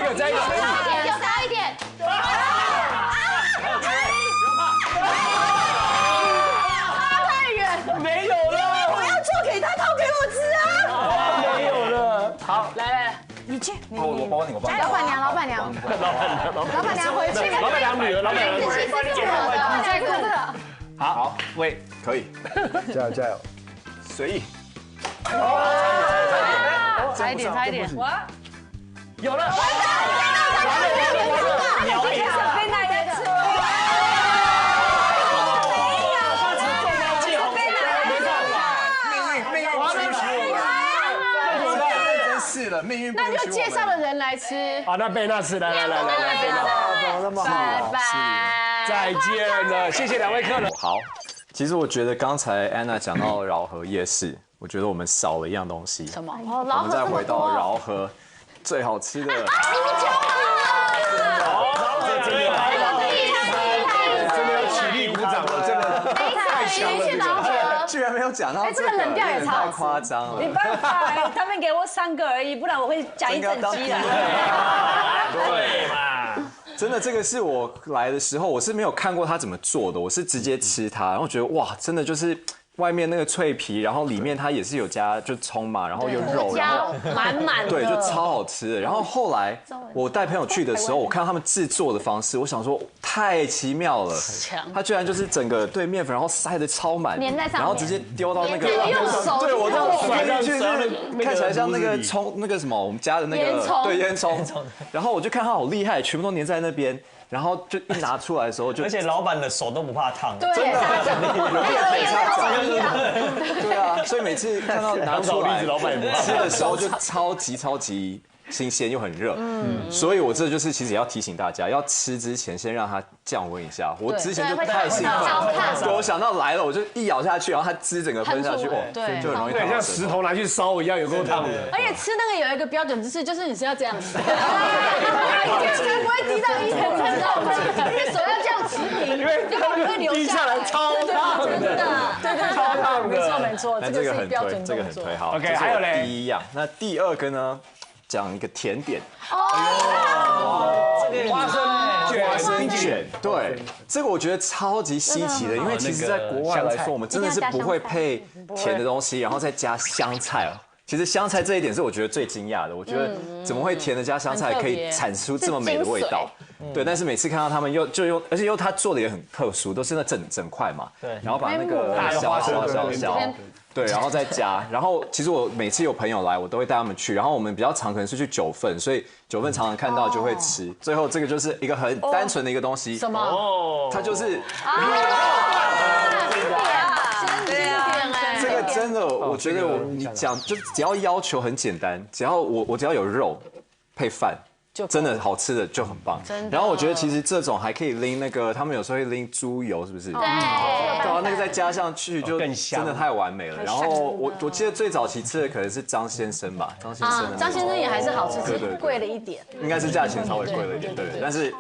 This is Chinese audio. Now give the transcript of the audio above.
有在一起。有少一点。没有了，我要做给他，掏给我吃啊！没有了。好，来，你去，我帮你，我帮你。老板娘，老板娘，老板娘回去。老板娘女儿，老板娘女儿。你再看这个。好，喂，可以，加油加油！随意。差一点，差一点。有了。被奶奶吃了。是了，命运不那允许我们。就介绍的人来吃。好，那贝纳吃，来，贝纳。怎么那么好？拜。再见了，谢谢两位客人。好，其实我觉得刚才安娜讲到饶河夜市，我觉得我们少了一样东西。什么？哦，我们再回到饶河最好吃的。真的要起立鼓掌了，真的太强了，去饶河。居然没有讲到这个冷调也超好吃太夸张了。没办法，他们给我3个而已，不然我会讲一整集的。对嘛？真的，这个是我来的时候我是没有看过他怎么做的，我是直接吃它，然后觉得哇，真的就是外面那个脆皮，然后里面它也是有加就葱嘛，然后有肉，然后满满的，对，就超好吃的。然后后来我带朋友去的时候，我看到他们制作的方式，我想说太奇妙了，它居然就是整个对面粉，然后塞的超满，粘在上面然后直接丢到那个，用手对我这样甩上去，甩就是看起来像那个葱，那个什么我们家的那个对烟囱，然后我就看他好厉害，全部都粘在那边。然后就一拿出来的时候就，而且老板的手都不怕烫，对，真的有变很差一样。对啊，所以每次看到拿出来老板也不怕吃的时候就超级新鲜又很热，所以我这就是其实也要提醒大家，要吃之前先让它降温一下。我之前就太兴奋，对，我想到来了我就一咬下去，然后它汁整个喷下去，哦，对就很容易对，像石头拿去烧一样，有够烫的。而且吃那个有一个标准姿势，就是你是要这样子，才不会滴到一层层肉，因为手要这样持平，因为它滴下来超烫的，对，超烫的。没错，那这个很推，这个很推。好 OK， 还有嘞，第一样，那第二个呢？讲一个甜点。花生卷，对，这个我觉得超级稀奇的，因为其实在国外来说，我们真的是不会配甜的东西，然后再加香菜哦。其实香菜这一点是我觉得最惊讶的，我觉得怎么会甜的加香菜可以产出这么美的味道？对，但是每次看到他们用，而且他做的也很特殊，都是那整块嘛，对，然后把那个削，对，然后再加，然后其实我每次有朋友来，我都会带他们去，然后我们比较常可能是去九份，所以九份常常看到就会吃。最后这个就是一个很单纯的一个东西，什么？它就是这个真的，我觉得你讲就只要要求很简单，只要我只要有肉配饭。真的好吃的就很棒，然后我觉得其实这种还可以淋那个，他们有时候会淋猪油，是不是？对，然后那个再加上去就真的太完美了。然后我记得最早期吃的可能是张先生吧，张先生也还是好吃，只是贵了一点，应该是价钱稍微贵了一点，对，但是